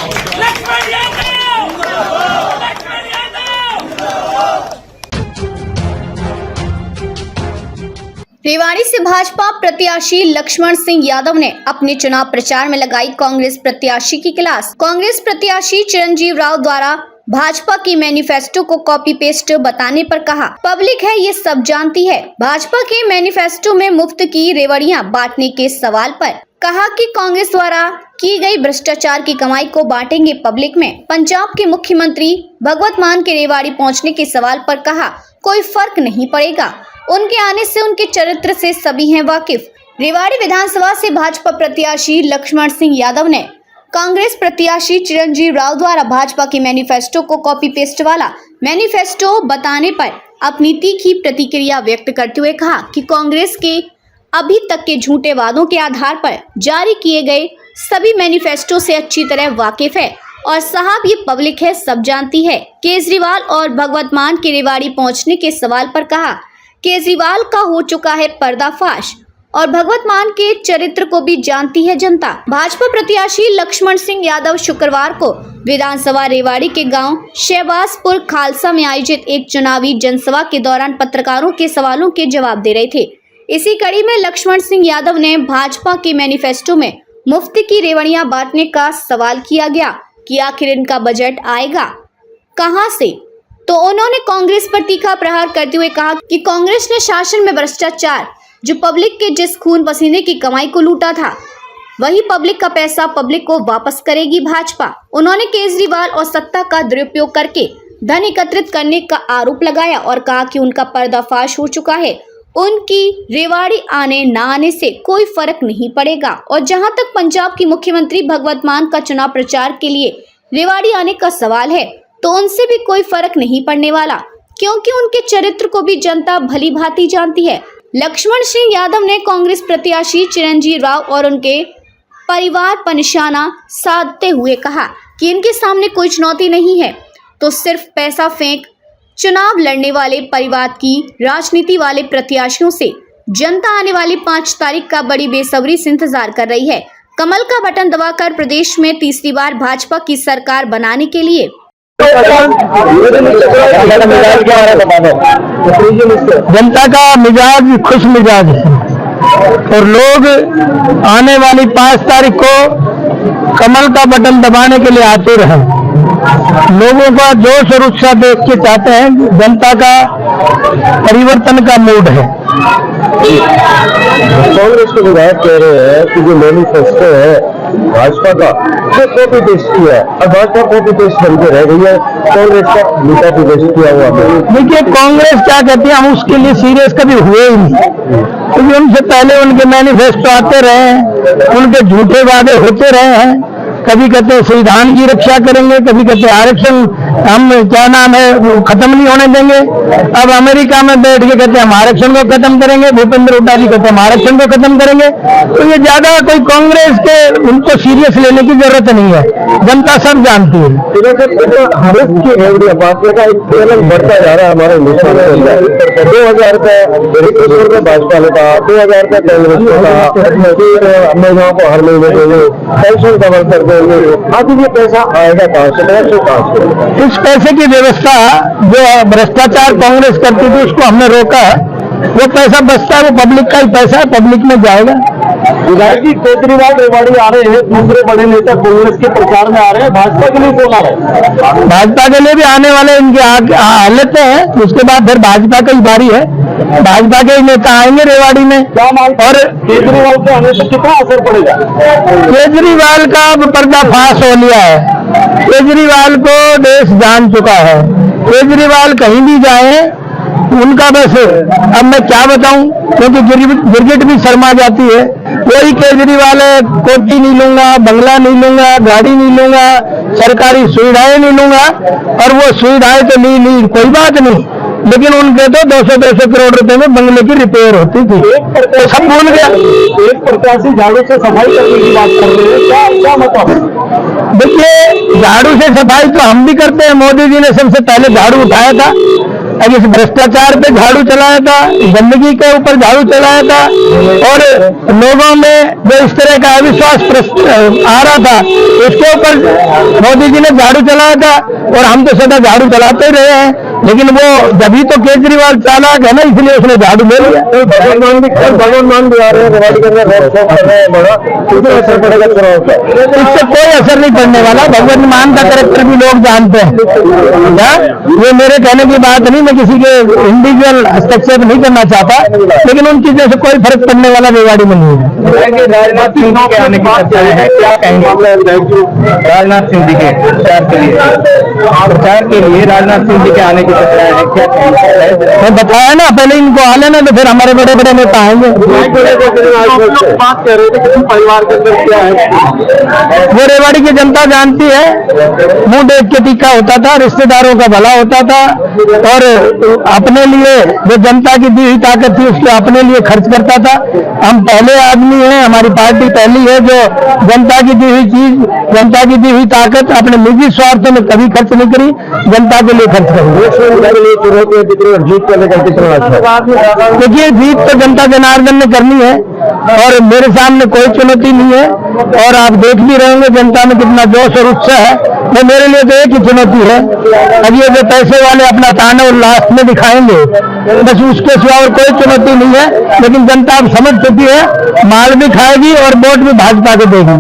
लक्ष्मण यादव, लक्ष्मण यादव। रेवाड़ी से भाजपा प्रत्याशी लक्ष्मण सिंह यादव ने अपने चुनाव प्रचार में लगाई कांग्रेस प्रत्याशी की क्लास। कांग्रेस प्रत्याशी चिरंजीव राव द्वारा भाजपा की मैनिफेस्टो को कॉपी पेस्ट बताने पर कहा, पब्लिक है ये सब जानती है। भाजपा के मैनिफेस्टो में मुफ्त की रेवड़ियां बांटने के सवाल पर कहा कि कांग्रेस द्वारा की गई भ्रष्टाचार की कमाई को बांटेंगे पब्लिक में। पंजाब के मुख्यमंत्री भगवत मान के रेवाड़ी पहुंचने के सवाल पर कहा, कोई फर्क नहीं पड़ेगा, उनके आने से उनके चरित्र से सभी हैं वाकिफ। रेवाड़ी विधानसभा से भाजपा प्रत्याशी लक्ष्मण सिंह यादव ने कांग्रेस प्रत्याशी चिरंजीव राव द्वारा भाजपा के मैनिफेस्टो को कॉपी पेस्ट वाला मैनिफेस्टो बताने पर अपनी तीखी प्रतिक्रिया व्यक्त करते हुए कहा कि कांग्रेस के अभी तक के झूठे वादों के आधार पर जारी किए गए सभी मैनिफेस्टो से अच्छी तरह वाकिफ है और साहब ये पब्लिक है सब जानती है। केजरीवाल और भगवत मान के रेवाड़ी पहुंचने के सवाल पर कहा, केजरीवाल का हो चुका है पर्दाफाश और भगवत मान के चरित्र को भी जानती है जनता। भाजपा प्रत्याशी लक्ष्मण सिंह यादव शुक्रवार को विधानसभा रेवाड़ी के गांव शहबाजपुर खालसा में आयोजित एक चुनावी जनसभा के दौरान पत्रकारों के सवालों के जवाब दे रहे थे। इसी कड़ी में लक्ष्मण सिंह यादव ने भाजपा के मैनिफेस्टो में मुफ्त की रेवड़ियां बांटने का सवाल किया गया कि आखिर इनका बजट आएगा कहां से, तो उन्होंने कांग्रेस पर तीखा प्रहार करते हुए कहा कि कांग्रेस ने शासन में भ्रष्टाचार, जो पब्लिक के जिस खून पसीने की कमाई को लूटा था, वही पब्लिक का पैसा पब्लिक को वापस करेगी भाजपा। उन्होंने केजरीवाल और सत्ता का दुरुपयोग करके धन एकत्रित करने का आरोप लगाया और कहा कि उनका पर्दाफाश हो चुका है, उनकी रेवाड़ी आने न आने से कोई फर्क नहीं पड़ेगा। और जहां तक पंजाब की मुख्यमंत्री भगवत मान का चुनाव प्रचार के लिए रेवाड़ी आने का सवाल है, तो उनसे भी कोई फर्क नहीं पड़ने वाला, क्योंकि उनके चरित्र को भी जनता भली भांति जानती है। लक्ष्मण सिंह यादव ने कांग्रेस प्रत्याशी चिरंजीव राव और उनके परिवार पर निशाना साधते हुए कहा कि इनके सामने कोई चुनौती नहीं है, तो सिर्फ पैसा फेंक चुनाव लड़ने वाले परिवार की राजनीति वाले प्रत्याशियों से जनता आने वाली 5 तारीख का बड़ी बेसब्री से इंतजार कर रही है। कमल का बटन दबाकर प्रदेश में तीसरी बार भाजपा की सरकार बनाने के लिए जनता का मिजाज खुश मिजाज है और लोग आने वाली 5 तारीख को कमल का बटन दबाने के लिए आते रहे। लोगों का जोश और उत्साह देख के चाहते हैं, जनता का परिवर्तन का मूड है। कांग्रेस के विधायक कह रहे हैं कि जो मैनिफेस्टो है भाजपा का वो कॉपी पेस्ट किया है और भाजपा कॉपी पेस्ट बनके रह गई है, कांग्रेस का कॉपी पेस्ट किया हुआ है। देखिए कांग्रेस क्या कहती है, हम उसके लिए सीरियस कभी हुए ही नहीं, क्योंकि उनसे पहले उनके मैनिफेस्टो आते रहे हैं, उनके झूठे वादे होते रहे हैं। कभी कहते हैं संविधान की रक्षा करेंगे, कभी कहते हैं आरक्षण हम क्या नाम है वो खत्म नहीं होने देंगे। अब अमेरिका में बैठ के कहते हैं हम आरक्षण को खत्म करेंगे, भूपेंद्र हुड्डा जी कहते हैं हम आरक्षण को खत्म करेंगे। तो ये ज्यादा कोई कांग्रेस के उनको सीरियस लेने की जरूरत नहीं है, जनता सब जानती है। बढ़ता जा रहा है हमारे 2000 रुपए भाजपा ने कहा, 2000 रुपए कांग्रेस ने कहा, फिर महिलाओं को हर महीने देंगे, पेंशन कवर कर देंगे। आखिर ये पैसा आएगा कहाँ से? इस पैसे की व्यवस्था जो भ्रष्टाचार कांग्रेस करती थी उसको हमने रोका है। वो पैसा बचता है, वो पब्लिक का ही पैसा है, पब्लिक में जाएगा। विधायक जी केजरीवाल रेवाड़ी आ रहे हैं, दूसरे बड़े नेता कांग्रेस के प्रचार में आ रहे हैं, भाजपा के लिए कौन आ रहे हैं? भाजपा के लिए भी आने वाले इनके आ लेते हैं, उसके बाद फिर भाजपा की बारी है, भाजपा के नेता आएंगे रेवाड़ी में। और केजरीवाल के आने से कितना असर पड़ेगा? केजरीवाल का पर्दाफाश हो लिया है, केजरीवाल को देश जान चुका है। केजरीवाल कहीं भी जाए उनका बस अब मैं क्या बताऊं, क्योंकि गिरगिट भी शर्मा जाती है। कोई केजरीवाल है, कोठी नहीं लूंगा, बंगला नहीं लूंगा, गाड़ी नहीं लूंगा, सरकारी सुविधाएं नहीं लूंगा, और वो सुविधाएं तो ली कोई बात नहीं, लेकिन उनके तो 200 करोड़ रुपए में बंगले की रिपेयर होती थी। सब भूल गया। एक प्रत्याशी झाड़ू से सफाई करने की बात कर रहे हैं, क्या मतलब? देखिए झाड़ू से सफाई तो हम भी करते हैं, मोदी जी ने सबसे पहले झाड़ू उठाया था। अब इस भ्रष्टाचार पे झाड़ू चलाया था, गंदगी के ऊपर झाड़ू चलाया था, और लोगों में जो इस तरह का अविश्वास आ रहा था उसके ऊपर मोदी जी ने झाड़ू चलाया था। और हम तो सदा झाड़ू चलाते ही रहे हैं, लेकिन वो जभी तो केजरीवाल चालाक है ना, इसलिए उसने झाड़ू ले लिया। भगवान भी आ रहे हैं, रेवाड़ी के अंदर रोड शो कर रहे हैं, बड़ा कितना असर पड़ेगा चुनाव का? इससे कोई असर नहीं पड़ने वाला। भगवंत मान का कैरेक्टर भी लोग जानते हैं। क्या ये मेरे कहने की बात नहीं, मैं किसी के इंडिविजुअल हस्तक्षेप नहीं करना चाहता, लेकिन उन चीजों से कोई फर्क पड़ने वाला रेवाड़ी में नहीं है। राजनाथ सिंह जी के आने की चर्चा है, क्या कहेंगे? राजनाथ सिंह जी के प्रचार के लिए राजनाथ सिंह जी के आने की चर्चा है, क्या कहेंगे? मैं बताया ना, पहले इनको आ लेना तो फिर हमारे बड़े बड़े नेता आएंगे। बात कर रहे थे कि परिवार के अंदर क्या है, वो रेवाड़ी की जनता जानती है। मुंह देख के टीका होता था, रिश्तेदारों का भला होता था, और अपने लिए जो जनता की दी हुई ताकत थी उसको अपने लिए खर्च करता था। हम पहले आदमी हैं, हमारी पार्टी पहली है जो जनता की दी हुई चीज, जनता की दी हुई ताकत अपने निजी स्वार्थ में कभी खर्च नहीं करी, जनता के लिए खर्च करी। जीत को लेकर कितना अच्छा? देखिए, जीत तो जनता जनार्दन ने करनी है और मेरे सामने कोई चुनौती नहीं है, और आप देख भी रहे होंगे जनता में कितना जोश और उत्साह है। तो मेरे लिए तो एक ही चुनौती है, अब ये जो पैसे वाले अपना ताना और लास्ट में दिखाएंगे, बस उसके सिवा और कोई चुनौती नहीं है। लेकिन जनता अब समझ चुकी है, माल भी खाएगी और वोट भी भाजपा को देगी।